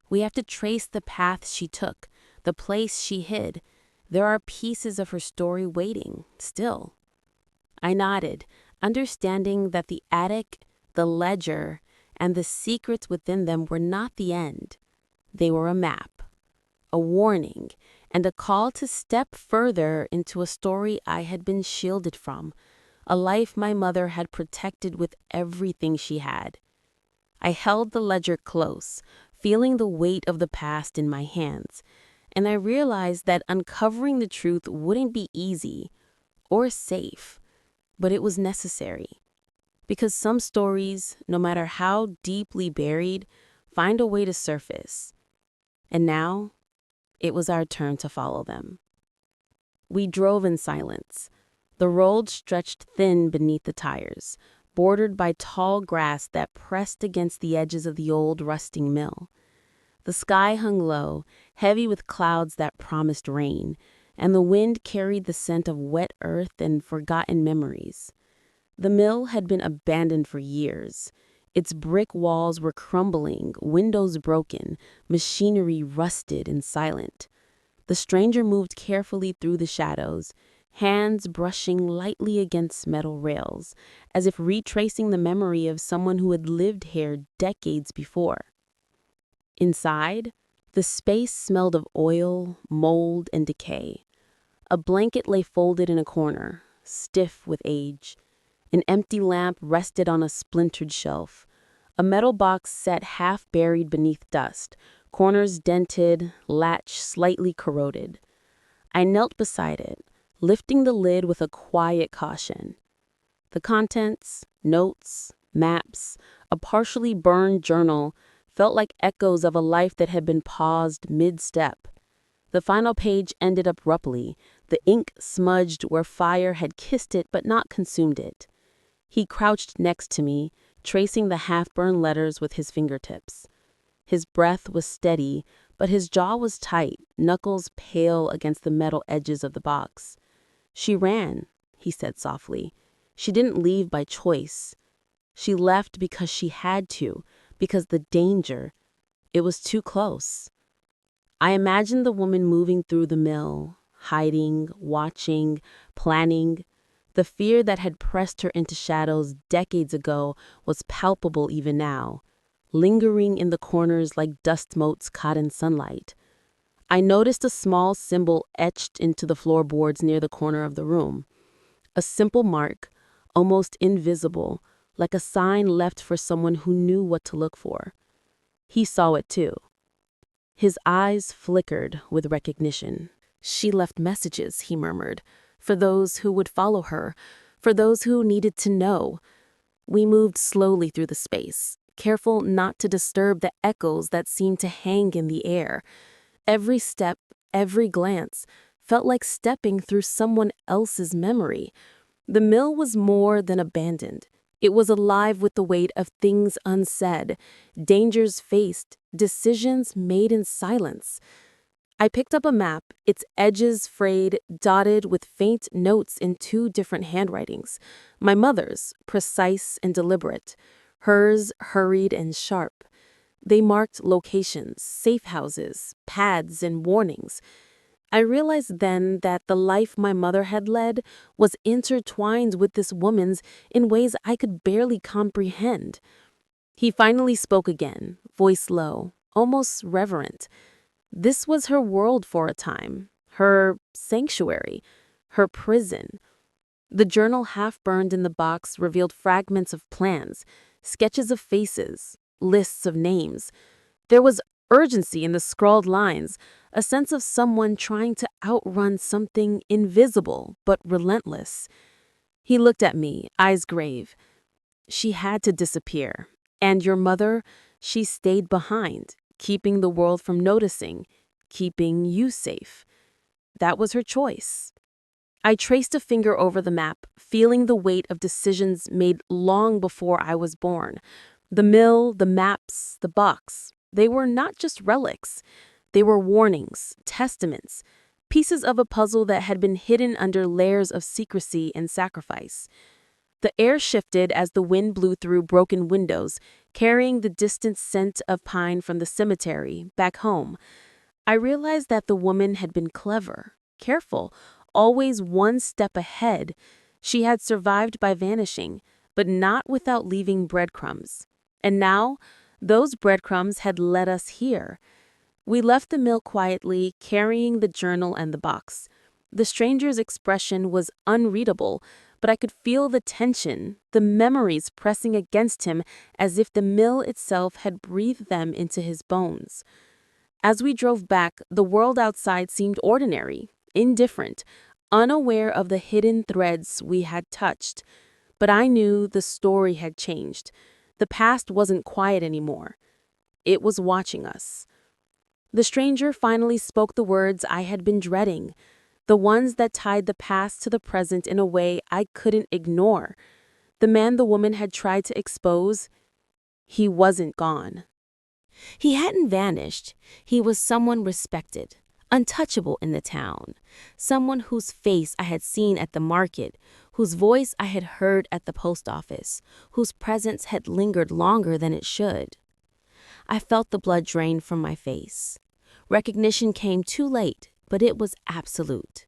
"We have to trace the path she took, the place she hid. There are pieces of her story waiting, still." I nodded, understanding that the attic, the ledger, and the secrets within them were not the end. They were a map, a warning, and a call to step further into a story I had been shielded from, a life my mother had protected with everything she had. I held the ledger close, feeling the weight of the past in my hands, and I realized that uncovering the truth wouldn't be easy or safe, but it was necessary. Because some stories, no matter how deeply buried, find a way to surface. And now, it was our turn to follow them. We drove in silence. The road stretched thin beneath the tires, bordered by tall grass that pressed against the edges of the old rusting mill. The sky hung low, heavy with clouds that promised rain, and the wind carried the scent of wet earth and forgotten memories. The mill had been abandoned for years. Its brick walls were crumbling, windows broken, machinery rusted and silent. The stranger moved carefully through the shadows, hands brushing lightly against metal rails, as if retracing the memory of someone who had lived here decades before. Inside, the space smelled of oil, mold, and decay. A blanket lay folded in a corner, stiff with age. An empty lamp rested on a splintered shelf. A metal box sat half buried beneath dust, corners dented, latch slightly corroded. I knelt beside it, lifting the lid with a quiet caution. The contents, notes, maps, a partially burned journal, felt like echoes of a life that had been paused mid-step. The final page ended abruptly, the ink smudged where fire had kissed it but not consumed it. He crouched next to me, tracing the half-burned letters with his fingertips. His breath was steady, but his jaw was tight, knuckles pale against the metal edges of the box. "She ran," he said softly. "She didn't leave by choice. She left because she had to, because the danger, it was too close." I imagined the woman moving through the mill, hiding, watching, planning. The fear that had pressed her into shadows decades ago was palpable even now, lingering in the corners like dust motes caught in sunlight. I noticed a small symbol etched into the floorboards near the corner of the room. A simple mark, almost invisible, like a sign left for someone who knew what to look for. He saw it too. His eyes flickered with recognition. "She left messages," he murmured, "for those who would follow her, for those who needed to know." We moved slowly through the space, careful not to disturb the echoes that seemed to hang in the air. Every step, every glance, felt like stepping through someone else's memory. The mill was more than abandoned. It was alive with the weight of things unsaid, dangers faced, decisions made in silence. I picked up a map, its edges frayed, dotted with faint notes in two different handwritings. My mother's, precise and deliberate. Hers, hurried and sharp. They marked locations, safe houses, paths, and warnings. I realized then that the life my mother had led was intertwined with this woman's in ways I could barely comprehend. He finally spoke again, voice low, almost reverent. This was her world for a time, her sanctuary, her prison. The journal half burned in the box revealed fragments of plans, sketches of faces, lists of names. There was urgency in the scrawled lines, a sense of someone trying to outrun something invisible but relentless. He looked at me, eyes grave. She had to disappear. And your mother, she stayed behind, keeping the world from noticing, keeping you safe. That was her choice. I traced a finger over the map, feeling the weight of decisions made long before I was born. The mill, the maps, the box, they were not just relics. They were warnings, testaments, pieces of a puzzle that had been hidden under layers of secrecy and sacrifice. The air shifted as the wind blew through broken windows, carrying the distant scent of pine from the cemetery back home. I realized that the woman had been clever, careful, always one step ahead. She had survived by vanishing, but not without leaving breadcrumbs. And now, those breadcrumbs had led us here. We left the mill quietly, carrying the journal and the box. The stranger's expression was unreadable, but I could feel the tension, the memories pressing against him as if the mill itself had breathed them into his bones. As we drove back, the world outside seemed ordinary, indifferent, unaware of the hidden threads we had touched. But I knew the story had changed. The past wasn't quiet anymore. It was watching us. The stranger finally spoke the words I had been dreading, the ones that tied the past to the present in a way I couldn't ignore. The man the woman had tried to expose, he wasn't gone. He hadn't vanished. He was someone respected, untouchable in the town, someone whose face I had seen at the market, whose voice I had heard at the post office, whose presence had lingered longer than it should. I felt the blood drain from my face. Recognition came too late, but it was absolute.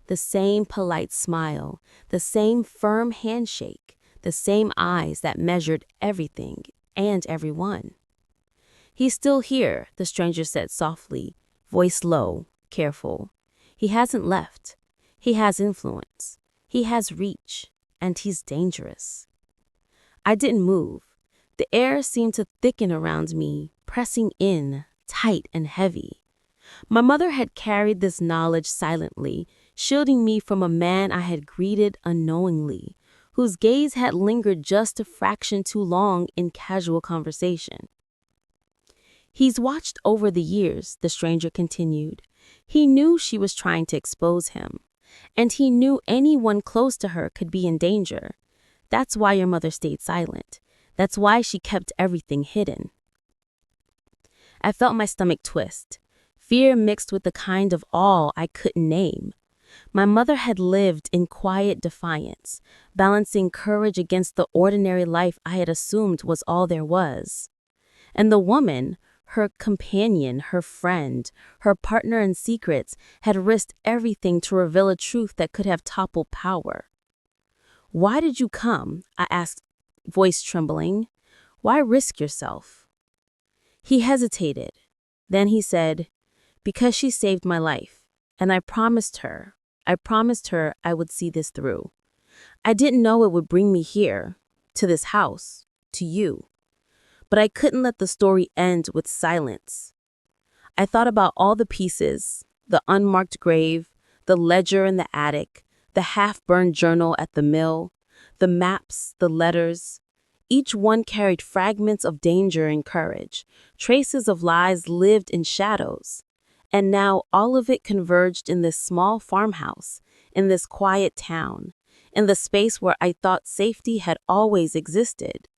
The same polite smile, the same firm handshake, the same eyes that measured everything and everyone. "He's still here," the stranger said softly, voice low, careful. "He hasn't left. He has influence. He has reach, and he's dangerous." I didn't move. The air seemed to thicken around me, pressing in, tight and heavy. My mother had carried this knowledge silently, shielding me from a man I had greeted unknowingly, whose gaze had lingered just a fraction too long in casual conversation. "He's watched over the years," the stranger continued. "He knew she was trying to expose him, and he knew anyone close to her could be in danger. That's why your mother stayed silent. That's why she kept everything hidden." I felt my stomach twist, fear mixed with the kind of awe I couldn't name. My mother had lived in quiet defiance, balancing courage against the ordinary life I had assumed was all there was. And the woman, her companion, her friend, her partner in secrets, had risked everything to reveal a truth that could have toppled power. "Why did you come?" I asked, voice trembling. "Why risk yourself?" He hesitated. Then he said, "Because she saved my life, and I promised her I would see this through. I didn't know it would bring me here, to this house, to you. But I couldn't let the story end with silence." I thought about all the pieces, the unmarked grave, the ledger in the attic, the half-burned journal at the mill, the maps, the letters. Each one carried fragments of danger and courage, traces of lives lived in shadows. And now all of it converged in this small farmhouse, in this quiet town, in the space where I thought safety had always existed.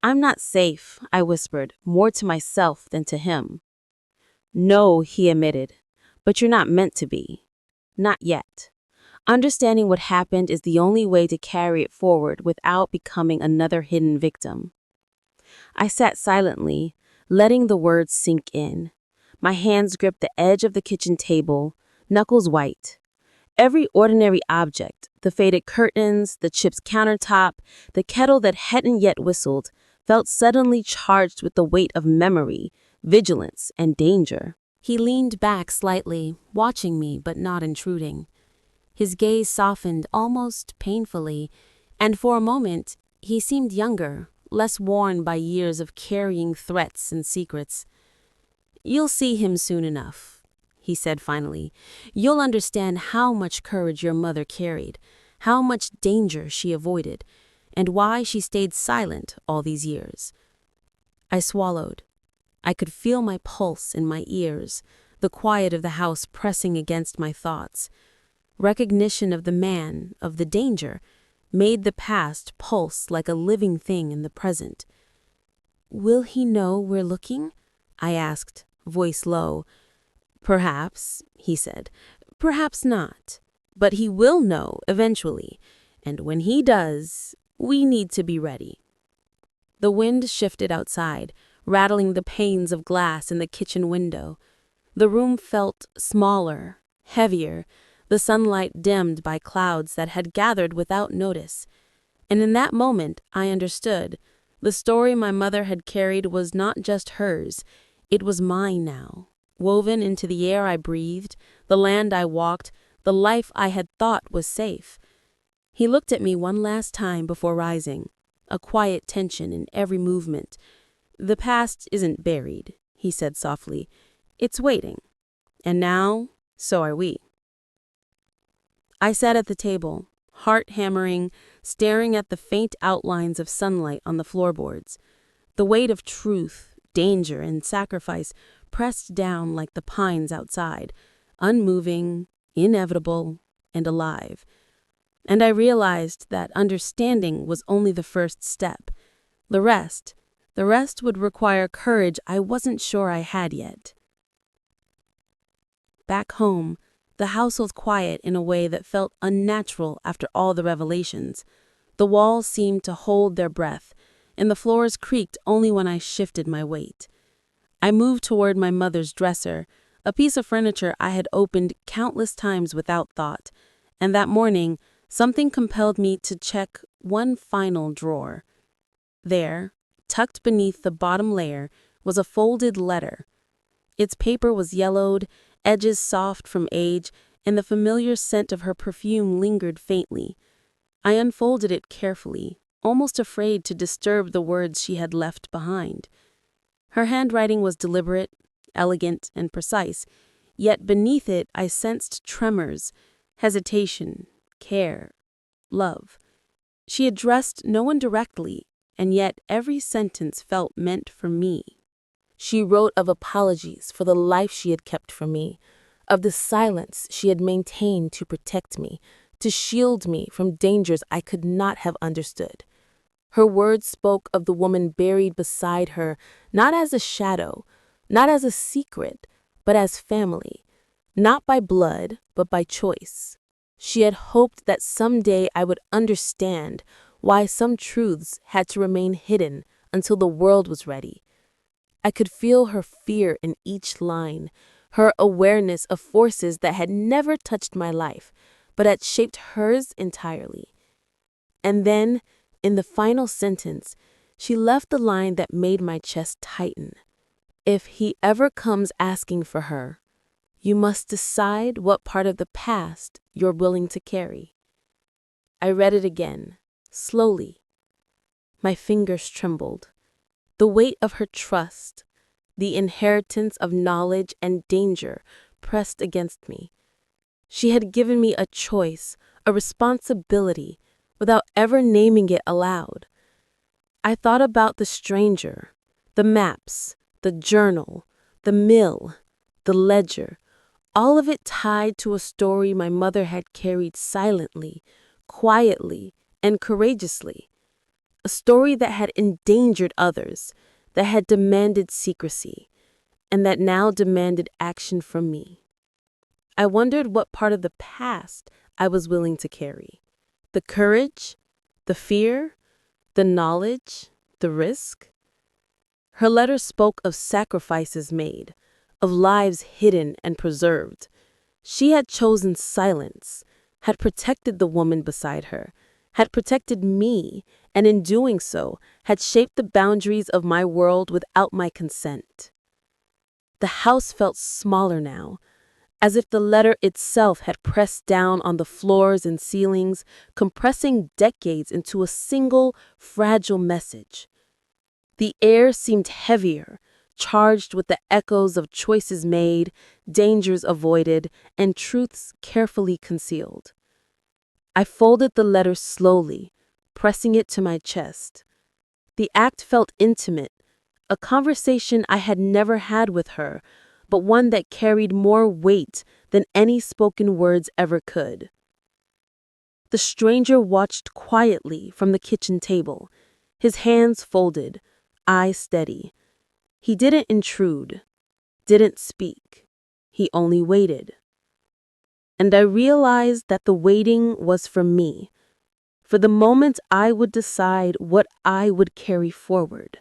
"I'm not safe," I whispered, more to myself than to him. "No," he admitted, "but you're not meant to be. Not yet. Understanding what happened is the only way to carry it forward without becoming another hidden victim." I sat silently, letting the words sink in. My hands gripped the edge of the kitchen table, knuckles white. Every ordinary object, the faded curtains, the chipped countertop, the kettle that hadn't yet whistled, felt suddenly charged with the weight of memory, vigilance, and danger. He leaned back slightly, watching me but not intruding. His gaze softened almost painfully, and for a moment, he seemed younger, less worn by years of carrying threats and secrets. "You'll see him soon enough," he said finally. "You'll understand how much courage your mother carried, how much danger she avoided, and why she stayed silent all these years. I swallowed. I could feel my pulse in my ears, the quiet of the house pressing against my thoughts. Recognition of the man, of the danger, made the past pulse like a living thing in the present. "Will he know we're looking?" I asked, voice low. "Perhaps," he said. "Perhaps not. But he will know eventually, and when he does, we need to be ready." The wind shifted outside, rattling the panes of glass in the kitchen window. The room felt smaller, heavier, the sunlight dimmed by clouds that had gathered without notice. And in that moment, I understood. The story my mother had carried was not just hers, it was mine now, woven into the air I breathed, the land I walked, the life I had thought was safe. He looked at me one last time before rising, a quiet tension in every movement. "The past isn't buried," he said softly. "It's waiting. And now, so are we." I sat at the table, heart hammering, staring at the faint outlines of sunlight on the floorboards. The weight of truth, danger, and sacrifice pressed down like the pines outside, unmoving, inevitable, and alive. And I realized that understanding was only the first step. The rest would require courage I wasn't sure I had yet. Back home, the house was quiet in a way that felt unnatural after all the revelations. The walls seemed to hold their breath, and the floors creaked only when I shifted my weight. I moved toward my mother's dresser, a piece of furniture I had opened countless times without thought, and that morning, something compelled me to check one final drawer. There, tucked beneath the bottom layer, was a folded letter. Its paper was yellowed, edges soft from age, and the familiar scent of her perfume lingered faintly. I unfolded it carefully, almost afraid to disturb the words she had left behind. Her handwriting was deliberate, elegant, and precise, yet beneath it I sensed tremors, hesitation, care, love. She addressed no one directly, and yet every sentence felt meant for me. She wrote of apologies for the life she had kept from me, of the silence she had maintained to protect me, to shield me from dangers I could not have understood. Her words spoke of the woman buried beside her, not as a shadow, not as a secret, but as family, not by blood, but by choice. She had hoped that someday I would understand why some truths had to remain hidden until the world was ready. I could feel her fear in each line, her awareness of forces that had never touched my life, but had shaped hers entirely. And then, in the final sentence, she left the line that made my chest tighten. "If he ever comes asking for her, you must decide what part of the past you're willing to carry." I read it again, slowly. My fingers trembled. The weight of her trust, the inheritance of knowledge and danger pressed against me. She had given me a choice, a responsibility, without ever naming it aloud. I thought about the stranger, the maps, the journal, the mill, the ledger, all of it tied to a story my mother had carried silently, quietly, and courageously. A story that had endangered others, that had demanded secrecy, and that now demanded action from me. I wondered what part of the past I was willing to carry. The courage, the fear, the knowledge, the risk. Her letter spoke of sacrifices made, of lives hidden and preserved. She had chosen silence, had protected the woman beside her, had protected me, and in doing so, had shaped the boundaries of my world without my consent. The house felt smaller now, as if the letter itself had pressed down on the floors and ceilings, compressing decades into a single, fragile message. The air seemed heavier, charged with the echoes of choices made, dangers avoided, and truths carefully concealed. I folded the letter slowly, pressing it to my chest. The act felt intimate, a conversation I had never had with her, but one that carried more weight than any spoken words ever could. The stranger watched quietly from the kitchen table, his hands folded, eyes steady. He didn't intrude, didn't speak. He only waited. And I realized that the waiting was for me, for the moment I would decide what I would carry forward.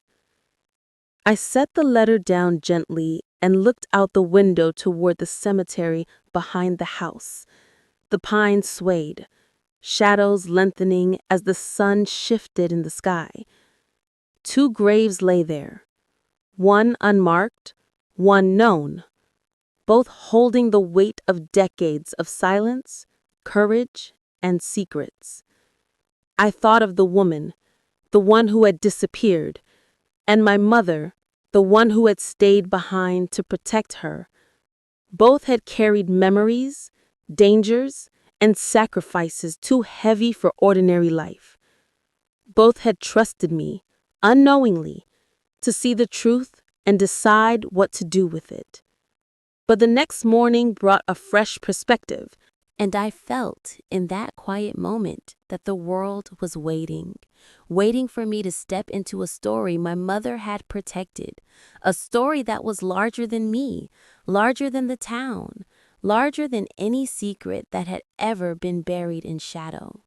I set the letter down gently and looked out the window toward the cemetery behind the house. The pines swayed, shadows lengthening as the sun shifted in the sky. 2 graves lay there, one unmarked, one known, both holding the weight of decades of silence, courage, and secrets. I thought of the woman, the one who had disappeared, and my mother, the one who had stayed behind to protect her. Both had carried memories, dangers, and sacrifices too heavy for ordinary life. Both had trusted me, unknowingly, to see the truth and decide what to do with it. But the next morning brought a fresh perspective, and I felt in that quiet moment that the world was waiting for me to step into a story my mother had protected, a story that was larger than me, larger than the town, larger than any secret that had ever been buried in shadow.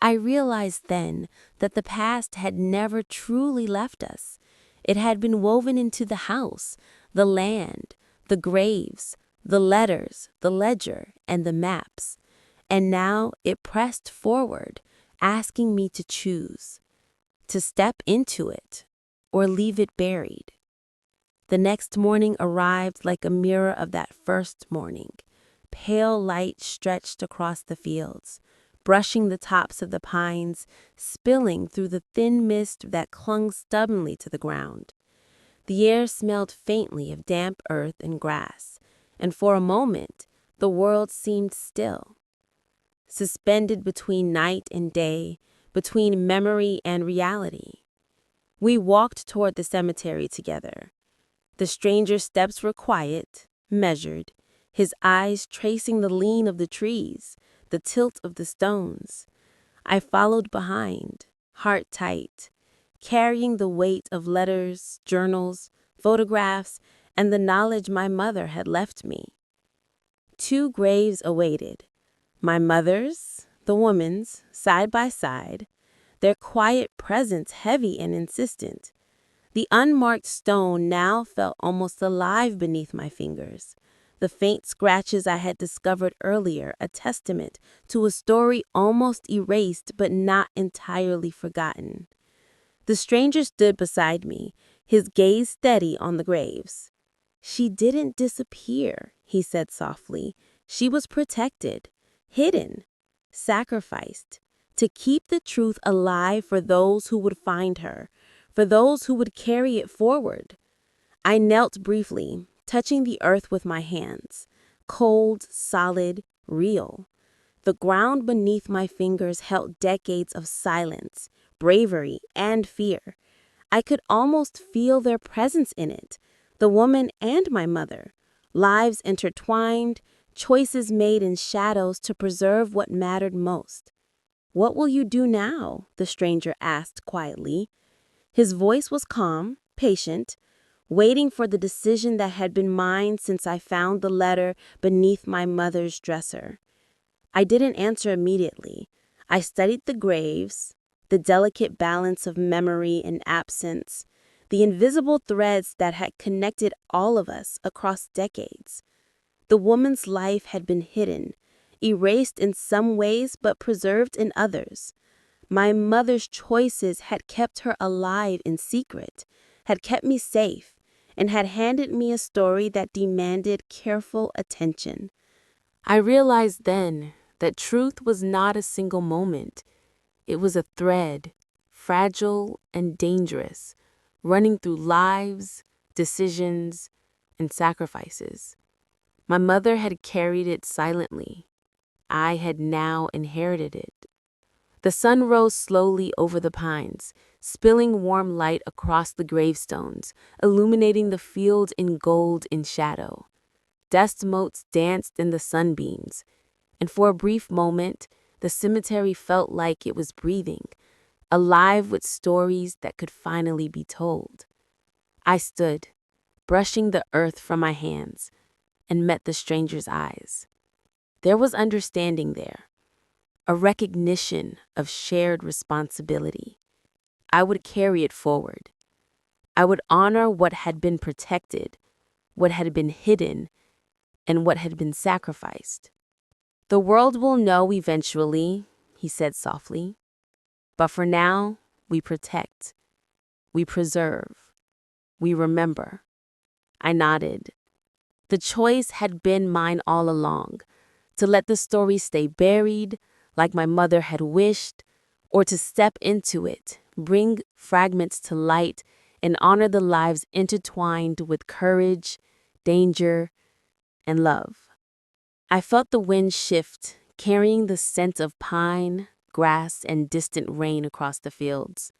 I realized then that the past had never truly left us. It had been woven into the house, the land, the graves, the letters, the ledger, and the maps. And now it pressed forward, asking me to choose, to step into it, or leave it buried. The next morning arrived like a mirror of that first morning. Pale light stretched across the fields, brushing the tops of the pines, spilling through the thin mist that clung stubbornly to the ground. The air smelled faintly of damp earth and grass, and for a moment the world seemed still. Suspended between night and day, between memory and reality. We walked toward the cemetery together. The stranger's steps were quiet, measured, his eyes tracing the lean of the trees, the tilt of the stones. I followed behind, heart tight, carrying the weight of letters, journals, photographs, and the knowledge my mother had left me. 2 graves awaited, my mother's, the woman's, side by side, their quiet presence heavy and insistent. The unmarked stone now felt almost alive beneath my fingers. The faint scratches I had discovered earlier, a testament to a story almost erased but not entirely forgotten. The stranger stood beside me, his gaze steady on the graves. "She didn't disappear," he said softly. "She was protected, hidden, sacrificed, to keep the truth alive for those who would find her, for those who would carry it forward." I knelt briefly, touching the earth with my hands, cold, solid, real. The ground beneath my fingers held decades of silence, bravery, and fear. I could almost feel their presence in it, the woman and my mother, lives intertwined, choices made in shadows to preserve what mattered most. "What will you do now?" the stranger asked quietly. His voice was calm, patient, waiting for the decision that had been mine since I found the letter beneath my mother's dresser. I didn't answer immediately. I studied the graves, the delicate balance of memory and absence, the invisible threads that had connected all of us across decades. The woman's life had been hidden, erased in some ways but preserved in others. My mother's choices had kept her alive in secret, had kept me safe, and had handed me a story that demanded careful attention. I realized then that truth was not a single moment. It was a thread, fragile and dangerous, running through lives, decisions, and sacrifices. My mother had carried it silently. I had now inherited it. The sun rose slowly over the pines, spilling warm light across the gravestones, illuminating the field in gold in shadow. Dust motes danced in the sunbeams, and for a brief moment, the cemetery felt like it was breathing, alive with stories that could finally be told. I stood, brushing the earth from my hands, and met the stranger's eyes. There was understanding there, a recognition of shared responsibility. I would carry it forward. I would honor what had been protected, what had been hidden, and what had been sacrificed. The world will know eventually, he said softly. But for now, we protect, we preserve, we remember. I nodded. The choice had been mine all along, to let the story stay buried, like my mother had wished, or to step into it, bring fragments to light, and honor the lives intertwined with courage, danger, and love. I felt the wind shift, carrying the scent of pine, grass, and distant rain across the fields.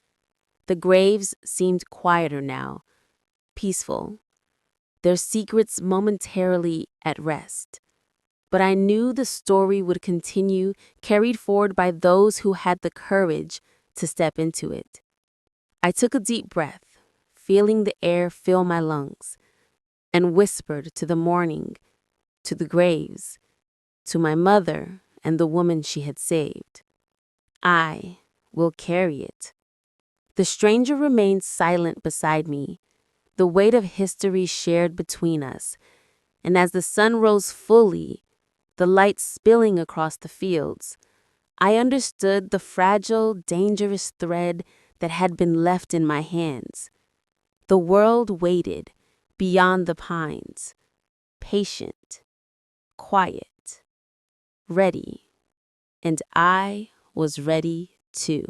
The graves seemed quieter now, peaceful, their secrets momentarily at rest. But I knew the story would continue, carried forward by those who had the courage to step into it. I took a deep breath, feeling the air fill my lungs, and whispered to the morning, to the graves, to my mother and the woman she had saved. I will carry it. The stranger remained silent beside me, the weight of history shared between us, and as the sun rose fully, the light spilling across the fields, I understood the fragile, dangerous thread that had been left in my hands. The world waited beyond the pines, patient, quiet, ready, and I was ready too.